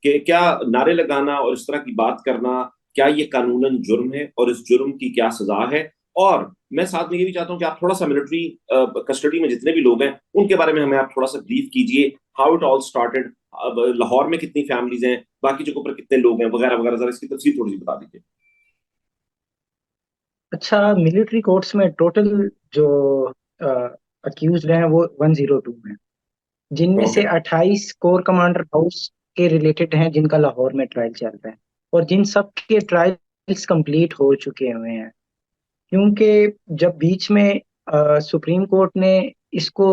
कि क्या नारे लगाना और इस तरह की बात करना, क्या ये कानूनन जुर्म है और इस जुर्म की क्या सजा है? और मैं साथ में ये भी चाहता हूँ कि आप थोड़ा सा मिलिट्री कस्टडी में जितने भी लोग हैं उनके बारे में हमें आप थोड़ा सा ब्रीफ कीजिए। हाउ इट ऑल स्टार्टेड, अब लाहौर में कितनी फैमिलीज हैं, बाकी जगहों पर कितने लोग हैं, वगैरह वगैरह, जरा इसकी तफसील थोड़ी सी बता दीजिए। अच्छा, मिलिट्री कोर्ट्स में टोटल जो अक्यूज हैं वो 102 हैं, जिनमें ओके। से 28 कोर कमांडर हाउस के रिलेटेड हैं जिनका लाहौर में ट्रायल चल रहा है। और जिन सब के ट्रायल्स कंप्लीट हो चुके हुए हैं, क्योंकि जब बीच में सुप्रीम कोर्ट ने इसको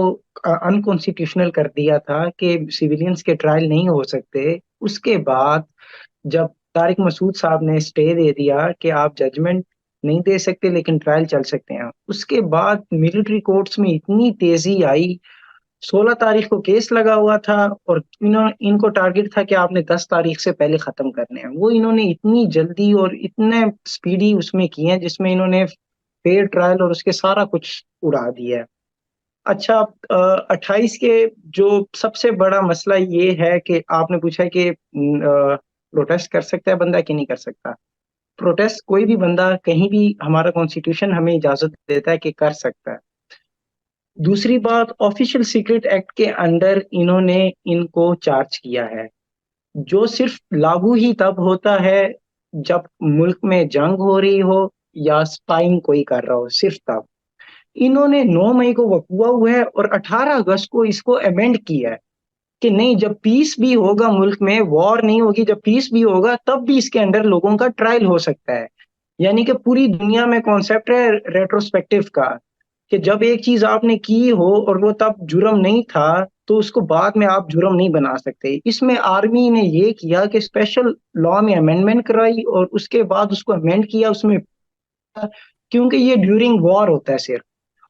अनकॉन्स्टिट्यूशनल कर दिया था कि सिविलियंस के ट्रायल नहीं हो सकते, उसके बाद जब तारिक मसूद साहब ने स्टे दे दिया कि आप जजमेंट नहीं दे सकते लेकिन ट्रायल चल सकते हैं, उसके बाद मिलिट्री कोर्ट्स में इतनी तेजी आई। 16 तारीख को केस लगा हुआ था और इनको टारगेट था कि आपने 10 तारीख से पहले खत्म करने हैं। वो इन्होंने इतनी जल्दी और इतने स्पीडी उसमें किए हैं जिसमें इन्होंने फेयर ट्रायल और उसके सारा कुछ उड़ा दिया है। अच्छा, 28 के जो सबसे बड़ा मसला ये है कि आपने पूछा है कि प्रोटेस्ट कर सकता है बंदा कि नहीं कर सकता। प्रोटेस्ट कोई भी बंदा कहीं भी, हमारा कॉन्स्टिट्यूशन हमें इजाजत देता है कि कर सकता है। दूसरी बात, ऑफिशियल सीक्रेट एक्ट के अंडर इन्होंने इनको चार्ज किया है, जो सिर्फ लागू ही तब होता है जब मुल्क में जंग हो रही हो या स्पाइंग कोई कर रहा हो, सिर्फ तब। इन्होंने 9 मई को वकूआ हुआ है और 18 अगस्त को इसको अमेंड किया है कि नहीं, जब पीस भी होगा मुल्क में, वॉर नहीं होगी, जब पीस भी होगा तब भी इसके अंडर लोगों का ट्रायल हो सकता है। यानी कि पूरी दुनिया में कॉन्सेप्ट है रेट्रोस्पेक्टिव का, कि जब एक चीज आपने की हो और वो तब जुर्म नहीं था तो उसको बाद में आप जुर्म नहीं बना सकते। इसमें आर्मी ने ये किया कि स्पेशल लॉ में अमेंडमेंट कराई और उसके बाद उसको अमेंड किया उसमें, क्योंकि ये ड्यूरिंग वॉर होता है सिर्फ।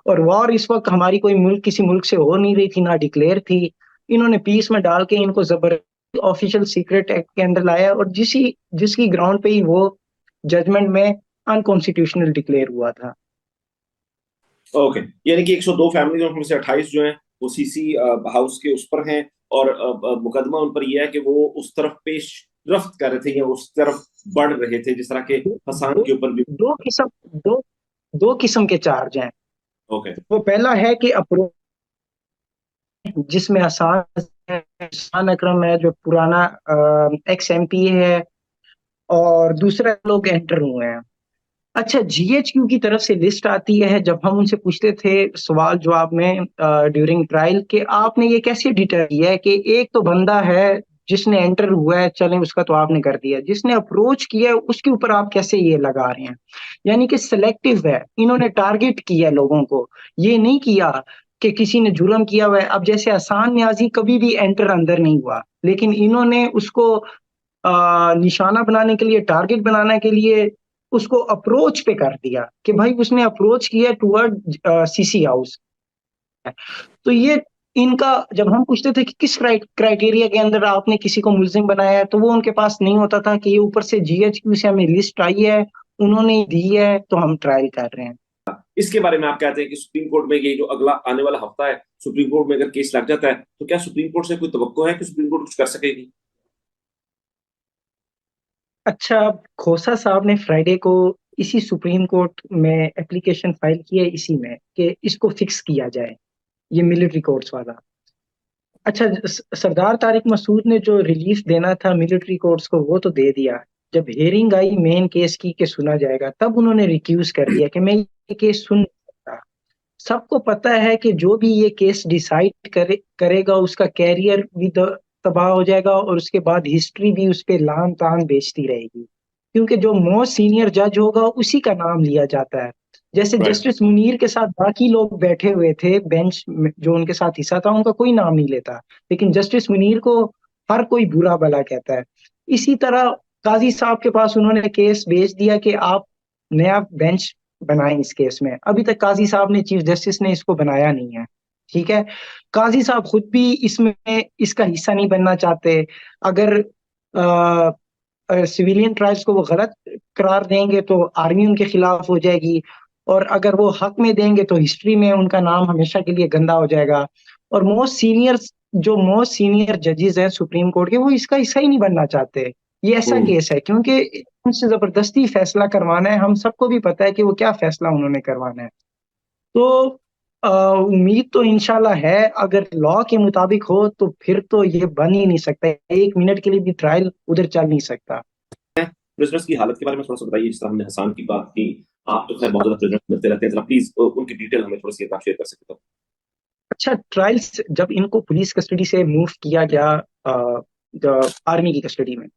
और वॉर इस वक्त हमारी कोई मुल्क किसी मुल्क से हो नहीं रही थी, ना डिक्लेयर थी। इन्होंने पीस में डाल के इनको जबरदस्ती ऑफिशियल सीक्रेट एक्ट के अंदर लाया और जिसकी ग्राउंड पे ही वो जजमेंट में अनकॉन्स्टिट्यूशनल डिक्लेयर हुआ था। ओके, यानी कि 102 फैमिली में से 28 जो हैं वो सीसी हाउस के उस पर हैं, और मुकदमा उन पर यह है कि वो उस तरफ पेश रफ्त कर रहे थे या उस तरफ बढ़ रहे थे, जिस तरह के दो हसान दो के ऊपर भी। दो किस्म दो दो किस्म के चार्ज हैं। ओके। वो पहला है कि अप्रोच, जिसमें आसान अकरम है जो पुराना एक्स एमपी है, और दूसरा लोग एंटर हुए हैं। अच्छा, जीएचक्यू की तरफ से लिस्ट आती है जब हम उनसे पूछते थे सवाल जवाब में ड्यूरिंग ट्रायल कि आपने ये कैसे डिटर किया है कि एक तो बंदा है जिसने एंटर हुआ है, चलें उसका तो आपने कर दिया, जिसने अप्रोच किया है उसके ऊपर आप कैसे ये लगा रहे हैं। यानी कि सिलेक्टिव है, इन्होंने टारगेट किया है लोगों को, ये नहीं किया कि किसी ने जुर्म किया हुआ है। अब जैसे आसान न्याजी कभी भी एंटर अंदर नहीं हुआ, लेकिन इन्होंने उसको निशाना बनाने के लिए, टारगेट बनाने के लिए उसको अप्रोच पे कर दिया कि भाई उसने अप्रोच किया टुवर्ड सीसी हाउस। तो ये इनका, जब हम पूछते थे कि किस क्राइटेरिया के अंदर आपने किसी को मुलजिम बनाया है, तो वो उनके पास नहीं होता था कि ये ऊपर से जीएचक्यू से हमें लिस्ट आई है, उन्होंने दी है तो हम ट्रायल कर रहे हैं। इसके बारे में आप कहते हैं कि सुप्रीम कोर्ट में ये जो अगला आने वाला हफ्ता है, सुप्रीम कोर्ट में अगर केस लग जाता है तो क्या सुप्रीम कोर्ट से कोई तवक्को है कि सुप्रीम कोर्ट कुछ कर सकेगी? अच्छा, खोसा साहब ने फ्राइडे को इसी सुप्रीम कोर्ट में एप्लीकेशन फाइल की है, इसी में कि इसको फिक्स किया जाए, ये मिलिट्री कोर्ट्स वाला। अच्छा, सरदार तारिक मसूद ने जो रिलीफ देना था मिलिट्री कोर्ट्स को वो तो दे दिया। जब हियरिंग आई मेन केस की कि सुना जाएगा, तब उन्होंने रिक्यूज कर दिया कि मैं ये केस सुन नहीं सकता। सबको पता है कि जो भी ये केस डिसाइड करेगा उसका कैरियर भी तबाह हो जाएगा और उसके बाद हिस्ट्री भी उस पर लान तान बेचती रहेगी, क्योंकि जो मोस्ट सीनियर जज होगा उसी का नाम लिया जाता है। जैसे राइट। जस्टिस मुनीर के साथ बाकी लोग बैठे हुए थे बेंच में, जो उनके साथ हिस्सा था उनका कोई नाम नहीं लेता, लेकिन जस्टिस मुनीर को हर कोई बुरा भला कहता है। इसी तरह काजी साहब के पास उन्होंने केस भेज दिया कि आप नया बेंच बनाएं इस केस में। अभी तक काजी साहब ने, चीफ जस्टिस ने इसको बनाया नहीं है। ठीक है, काजी साहब खुद भी इसमें इसका हिस्सा नहीं बनना चाहते। अगर सिविलियन ट्रायल्स को वो गलत करार देंगे तो आर्मी उनके खिलाफ हो जाएगी, और अगर वो हक में देंगे तो हिस्ट्री में उनका नाम हमेशा के लिए गंदा हो जाएगा। और मोस्ट सीनियर जो मोस्ट सीनियर जजेस हैं सुप्रीम कोर्ट के, वो इसका हिस्सा ही नहीं बनना चाहते। ये ऐसा हम्म। केस है क्योंकि उनसे जबरदस्ती फैसला करवाना है। हम सबको भी पता है कि वो क्या फैसला उन्होंने करवाना है। तो उम्मीद तो इंशाल्लाह है, अगर लॉ के मुताबिक हो तो फिर तो ये बन ही नहीं सकता। 1 मिनट के लिए भी ट्रायल उधर चल नहीं सकता। प्रिजनर्स की हालत के बारे में थोड़ा सा बताइए, जिस तरह हमने हसान की बात की। आप तो खैर बहुत ज्यादा प्रिजनर्स मिलते रहते हैं, जरा प्लीज उनकी डिटेल हमें थोड़ी सी आप शेयर कर सकते हो। अच्छा, ट्रायल्स जब इनको पुलिस कस्टडी से मूव किया गया आर्मी की कस्टडी में,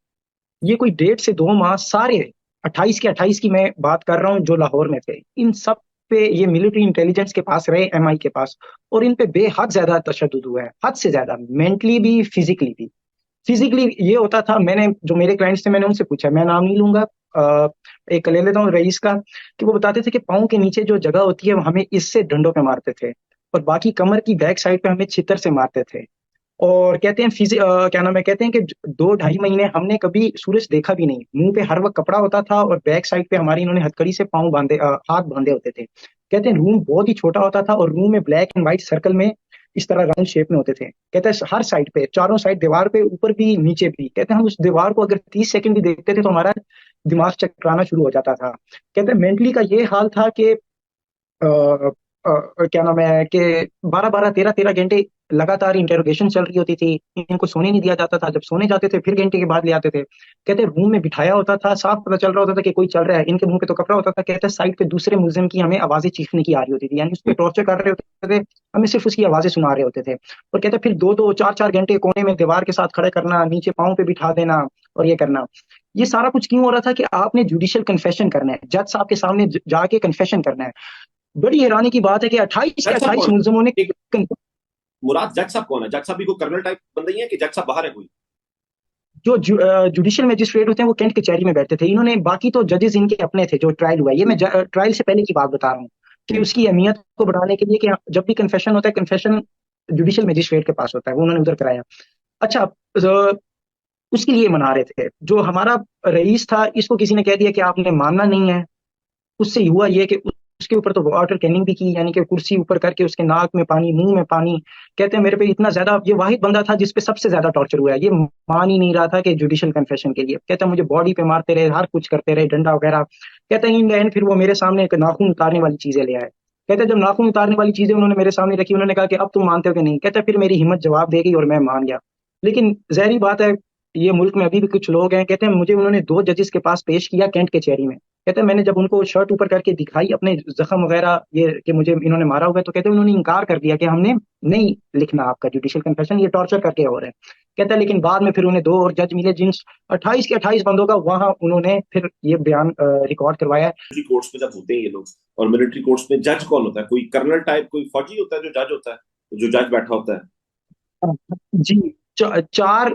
ये कोई 1.5 से 2 माह सारे 28 के 28 की मैं बात कर रहा हूँ जो लाहौर में थे, इन सब पे ये मिलिट्री इंटेलिजेंस के पास रहे, एमआई के पास। और इन पे बेहद ज्यादा तशद्दुद हुआ है, हद से ज्यादा, मेंटली भी फिजिकली भी। फिजिकली ये होता था, मैंने जो मेरे क्लाइंट्स थे मैंने उनसे पूछा, मैं नाम नहीं लूंगा, अ, एक ले लेता हूँ रईस का, कि वो बताते थे कि पाँव के नीचे जो जगह होती है वो हमें इससे डंडों पे मारते थे, और बाकी कमर की बैक साइड पे हमें छितर से मारते थे। और कहते हैं क्या नाम है, कहते हैं कि 2-2.5 महीने हमने कभी सूरज देखा भी नहीं, मुंह पे हर वक्त कपड़ा होता था और बैक साइड पे हमारी इन्होंने हथकड़ी से पाँव बांधे, हाथ बांधे होते थे। कहते हैं रूम बहुत ही छोटा होता था, और रूम में ब्लैक एंड व्हाइट सर्कल में इस तरह राउंड शेप में होते थे। कहते हैं हर साइड पे, चारों साइड, दीवार पे, ऊपर भी नीचे भी। कहते हैं हम उस दीवार को अगर 30 सेकंड भी देखते थे तो हमारा दिमाग चकराना शुरू हो जाता था। कहते हैं मेंटली का ये हाल था कि क्या नाम है कि 12-12, 13-13 घंटे लगातार इंटेरोगेशन चल रही होती थी। इनको सोने नहीं दिया जाता था, जब सोने जाते थे फिर घंटे के बाद ले आते थे। कहते रूम में बिठाया होता था, साफ पता चल रहा होता था कि कोई चल रहा है, इनके मुंह पे तो कपड़ा होता था। कहते साइड पे दूसरे मुल्जिम की हमें आवाजें चीखने की आ रही होती थी, यानी उस पर टॉर्चर कर रहे होते थे, हमें सिर्फ उसकी आवाजें सुना रहे होते थे। और कहते फिर 2-2, 4-4 घंटे कोने में दीवार के साथ खड़े करना, नीचे पाँव पे बिठा देना, और ये करना। ये सारा कुछ क्यों हो रहा था कि आपने जुडिशियल कन्फेशन करना है, जज साहब के सामने जाके कन्फेशन करना है। बड़ी हैरानी की बात है कि 28 के जज साहब 28 कौन मुलजमों ने एक मुराद, जज साहब कौन है? जज साहब भी कोई कर्नल टाइप बंदा ही है कि जज साहब बाहर है कोई? जो जुडिशियल मजिस्ट्रेट होते हैं वो कैंट कचहरी में बैठते थे। इन्होंने, बाकी तो जजेस इनके अपने थे। जो ट्रायल हुआ है, ये मैं ट्रायल से पहले की बात बता रहा हूँ, कि हम्म। उसकी अहमियत को बढ़ाने के लिए कि जब भी कन्फेशन होता है, कन्फेशन जुडिशियल मजिस्ट्रेट के पास होता है, वो उन्होंने उधर कराया। अच्छा, उसके लिए मना रहे थे। जो हमारा रईस था, इसको किसी ने कह दिया कि आपने मानना नहीं है। उससे हुआ ये कि उसके ऊपर तो वाटर कैनिंग भी की, यानी कि कुर्सी ऊपर करके उसके नाक में पानी, मुंह में पानी। कहते हैं मेरे पे इतना ज्यादा, ये वाहिद बंदा था जिसपे सबसे ज्यादा टॉर्चर हुआ है। ये मान ही नहीं रहा था कि जुडिशियल कन्फेशन के लिए। कहते हैं मुझे बॉडी पे मारते रहे, हर कुछ करते रहे, डंडा वगैरह। कहते हैं इन द एंड फिर वो मेरे सामने एक नाखून उतारने वाली चीजें ले आए। कहते हैं जब नाखून उतारने वाली चीजें उन्होंने मेरे सामने रखी, उन्होंने कहा कि अब तुम मानते हो कि नहीं। कहते हैं फिर मेरी हिम्मत जवाब दे गई और मैं मान गया। लेकिन जहरी बात है, ये मुल्क में अभी भी कुछ लोग हैं। कहते हैं मुझे उन्होंने 2 जजेस के पास पेश किया कैंट कचहरी में। कहते हैं मैंने जब उनको शर्ट ऊपर करके दिखाई अपने जख्म वगैरह, ये कि मुझे इन्होंने मारा हुआ है, तो कहते हैं उन्होंने इनकार कर दिया कि हमने नहीं लिखना आपका जुडिशियल कन्फेशन, ये टॉर्चर करके हो रहे हैं। कहता है लेकिन बाद में फिर उन्हें 2 और जज मिले, जिन 28 के 28 बंदों का, वहां उन्होंने फिर ये बयान रिकॉर्ड करवाया। मिलिट्री कोर्ट्स में जब होते हैं ये लोग, और मिलिट्री कोर्ट्स में जज कौन होता है? कोई कर्नल टाइप कोई फौजी होता है जो जज होता है, जो जज बैठा होता है? जी, 4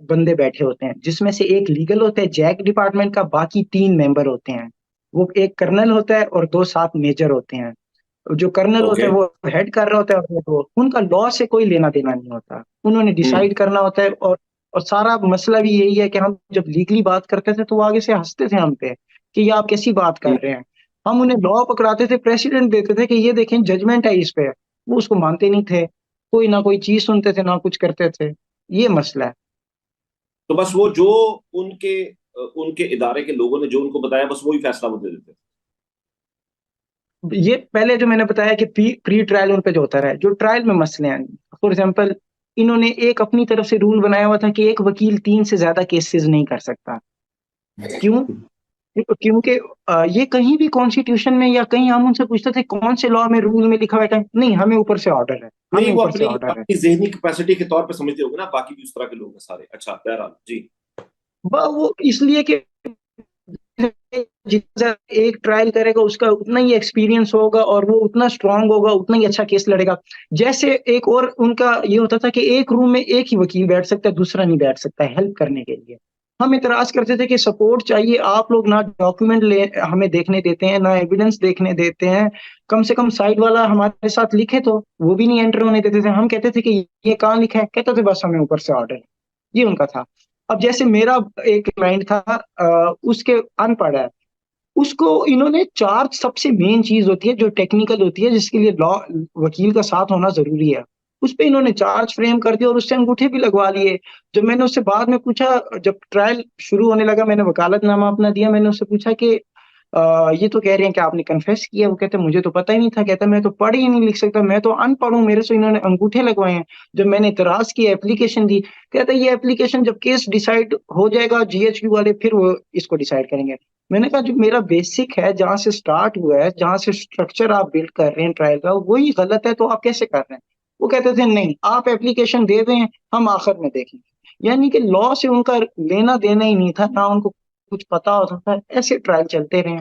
बंदे बैठे होते हैं, जिसमें से एक लीगल होता है जैक डिपार्टमेंट का, बाकी 3 मेंबर होते हैं। वो एक कर्नल होता है और 2 साथ मेजर होते हैं। जो कर्नल होता ओके। है वो हेड कर रहा होता है, और वो उनका लॉ से कोई लेना देना नहीं होता। उन्होंने हम्म। डिसाइड करना होता है। और सारा मसला भी यही है कि हम जब लीगली बात करते थे तो वो आगे से हंसते थे हम पे कि ये आप कैसी बात कर हम्म। रहे हैं। हम उन्हें लॉ पकड़ाते थे, प्रेसिडेंट देते थे कि ये देखें जजमेंट है इस पे, वो उसको मानते नहीं थे। कोई ना कोई चीज सुनते थे ना कुछ करते थे। ये मसला है। तो बस वो जो उनके उनके इदारे के लोगों ने जो उनको बताया, बस वही फैसला वो दे देते थे? ये पहले जो मैंने बताया कि प्री ट्रायल उन पे जो होता रहा है, जो ट्रायल में मसले हैं, फॉर एग्जाम्पल, इन्होंने एक अपनी तरफ से रूल बनाया हुआ था कि एक वकील 3 से ज्यादा केसेस नहीं कर सकता। क्यों? क्योंकि ये कहीं भी कॉन्स्टिट्यूशन में या कहीं हम उनसे पूछते थे कौन से लॉ में रूल में लिखा हुआ है, नहीं हमें ऊपर से ऑर्डर है, नहीं, हमें वो ऊपर से अपनी ऑर्डर है। अपनी जहनी कैपेसिटी के तौर पे समझते होंगे ना, बाकी भी उस तरह के लोग हैं सारे। अच्छा, बहरहाल जी। वो इसलिए कि जितना एक ट्रायल करेगा उसका उतना ही एक्सपीरियंस होगा, और वो उतना स्ट्रांग होगा, उतना ही अच्छा केस लड़ेगा। जैसे एक और उनका ये होता था कि एक रूम में एक ही वकील बैठ सकता है, दूसरा नहीं बैठ सकता है हेल्प करने के लिए। हम इतराज करते थे कि सपोर्ट चाहिए, आप लोग ना डॉक्यूमेंट ले हमें देखने देते हैं, ना एविडेंस देखने देते हैं। कम से कम साइड वाला हमारे साथ लिखे तो वो भी नहीं एंटर होने देते थे। हम कहते थे कि ये कहाँ लिखा है, कहते थे बस हमें ऊपर से ऑर्डर है। ये उनका था। अब जैसे मेरा एक क्लाइंट था, उसके अनपढ़ है, उसको इन्होंने 4 सबसे मेन चीज होती है जो टेक्निकल होती है, जिसके लिए लॉ वकील का साथ होना जरूरी है, उस पे इन्होंने चार्ज फ्रेम कर दिया और उससे अंगूठे भी लगवा लिए। जब मैंने उससे बाद में पूछा, जब ट्रायल शुरू होने लगा, मैंने वकालतनामा अपना दिया, मैंने उससे पूछा कि ये तो कह रहे हैं कि आपने कन्फेस किया। वो कहते मुझे तो पता ही नहीं था। कहता मैं तो पढ़ ही नहीं लिख सकता, मैं तो अनपढ़ हूँ, मेरे से इन्होंने अंगूठे लगवाए हैं। जब मैंने इतराज किया, एप्लीकेशन दी, कहता ये एप्लीकेशन जब केस डिसाइड हो जाएगा जीएचक्यू वाले फिर वो इसको डिसाइड करेंगे। मैंने कहा जो मेरा बेसिक है, जहां से स्टार्ट हुआ है, जहां से स्ट्रक्चर आप बिल्ड कर रहे हैं ट्रायल का, वही गलत है, तो आप कैसे कर रहे हैं? वो कहते थे नहीं, आप एप्लीकेशन दे दें, हम आखिर में देखेंगे। यानी कि लॉ से उनका लेना देना ही नहीं था, ना उनको कुछ पता होता था, ऐसे ट्रायल चलते रहे।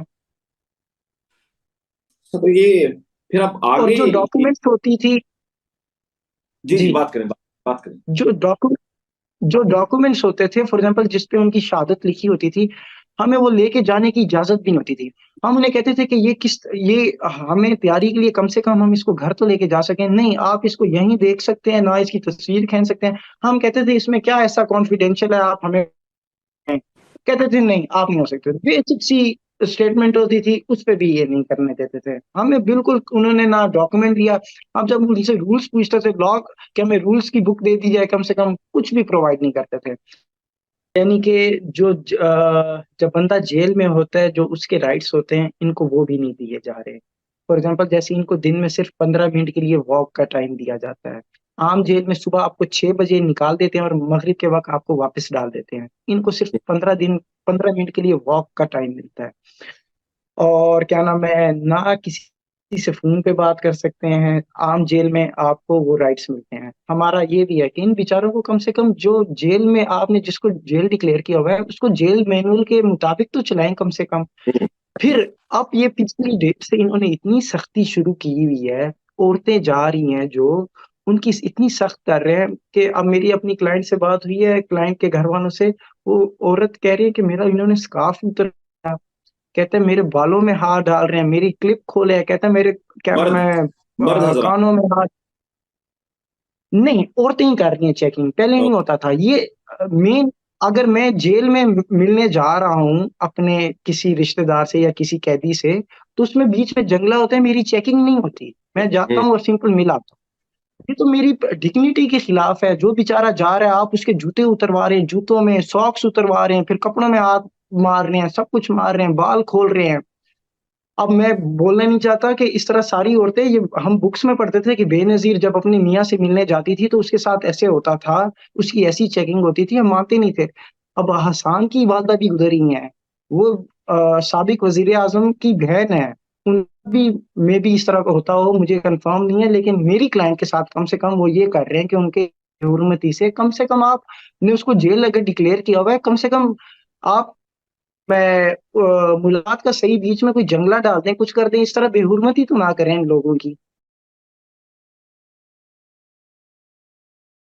तो ये फिर अब और आगे जो डॉक्यूमेंट्स होती थी, जी जी जी, बात करें, बात करें। जो डॉक्यूमेंट जो डॉक्यूमेंट्स होते थे, फॉर एग्जांपल जिसपे उनकी शहादत लिखी होती थी, हमें वो लेके जाने की इजाजत भी नहीं होती थी। हम उन्हें कहते थे कि ये हमें तैयारी के लिए कम से कम हम इसको घर तो लेके जा सकें। नहीं, आप इसको यहीं देख सकते हैं, ना इसकी तस्वीर खींच सकते हैं। हम कहते थे इसमें क्या ऐसा कॉन्फिडेंशियल है, आप हमें हैं। कहते थे नहीं, आप नहीं हो सकते। बेसिक सी स्टेटमेंट होती थी, उस पे भी ये नहीं करने देते थे हमें बिल्कुल। उन्होंने ना डॉक्यूमेंट दिया। अब जब उनसे रूल्स पूछते थे, लॉ कि हमें रूल्स की बुक दे दी जाए कम से कम, कुछ भी प्रोवाइड नहीं करते थे। यानी कि जब बंदा जेल में होता है, जो उसके राइट्स होते हैं, इनको वो भी नहीं दिए जा रहे। फॉर एग्जाम्पल जैसे इनको दिन में सिर्फ 15 मिनट के लिए वॉक का टाइम दिया जाता है। आम जेल में सुबह आपको 6 बजे निकाल देते हैं और मगरिब के वक्त आपको वापस डाल देते हैं। इनको सिर्फ 15 मिनट के लिए वॉक का टाइम मिलता है। और क्या नाम है, ना किसी से फोन पे बात कर सकते हैं। आम जेल में आपको वो राइट्स मिलते हैं। हमारा ये भी है कि इन बेचारों को कम से कम, जो जेल में आपने जिसको जेल डिक्लेयर किया हुआ है, उसको जेल मैनुअल के मुताबिक तो चलाएं कम से कम। फिर अब ये पिछली डेट से इन्होंने इतनी सख्ती शुरू की हुई है। औरतें जा रही हैं जो, उनकी इतनी सख्त कर रहे हैं कि अब मेरी अपनी क्लाइंट से बात हुई है, क्लाइंट के घर वालों से। वो औरत कह रही है कि मेरा इन्होंने स्कार्फ उतर, कहते हैं मेरे बालों में हाथ डाल रहे हैं, मेरी क्लिप खोले हैं, कहते हैं मेरे क्या नाम मर्द, है, मर्द हजरात। कानों में हाथ। नहीं, औरतें ही कर रही हैं चेकिंग, पहले नहीं होता था ये। मेन, अगर मैं जेल में मिलने जा रहा हूँ अपने किसी रिश्तेदार से या किसी कैदी से, तो उसमें बीच में जंगला होता है, मेरी चेकिंग नहीं होती। मैं जाता हम्म, हूँ और सिंपल मिल आता हूँ। ये तो मेरी डिग्निटी के खिलाफ है। जो बेचारा जा रहा है, आप उसके जूते उतरवा रहे हैं, जूतों में सॉक्स उतरवा रहे हैं, फिर कपड़ों में हाथ मार रहे हैं, सब कुछ मार रहे हैं, बाल खोल रहे हैं। अब मैं बोलना नहीं चाहता कि इस तरह सारी औरतें, ये हम बुक्स में पढ़ते थे कि बेनजीर जब अपनी मियाँ से मिलने जाती थी तो उसके साथ ऐसे होता था, उसकी ऐसी चेकिंग होती थी, हम मानते नहीं थे। अब हसन की वालदा भी गुजरी हैं। वो साबिक वजीर आजम की बहन है। उन भी में भी इस तरह का होता हो, मुझे कंफर्म नहीं है, लेकिन मेरी क्लाइंट के साथ कम से कम वो ये कर रहे हैं कि उनके हुर्मती से कम से कम आपने उसको जेल अगर डिक्लेयर किया हुआ है, कम से कम आप, मैं मुलाकात का सही बीच में कोई जंगला डाल दें, कुछ कर दें, इस तरह बेहुरमती तो ना करें इन लोगों की।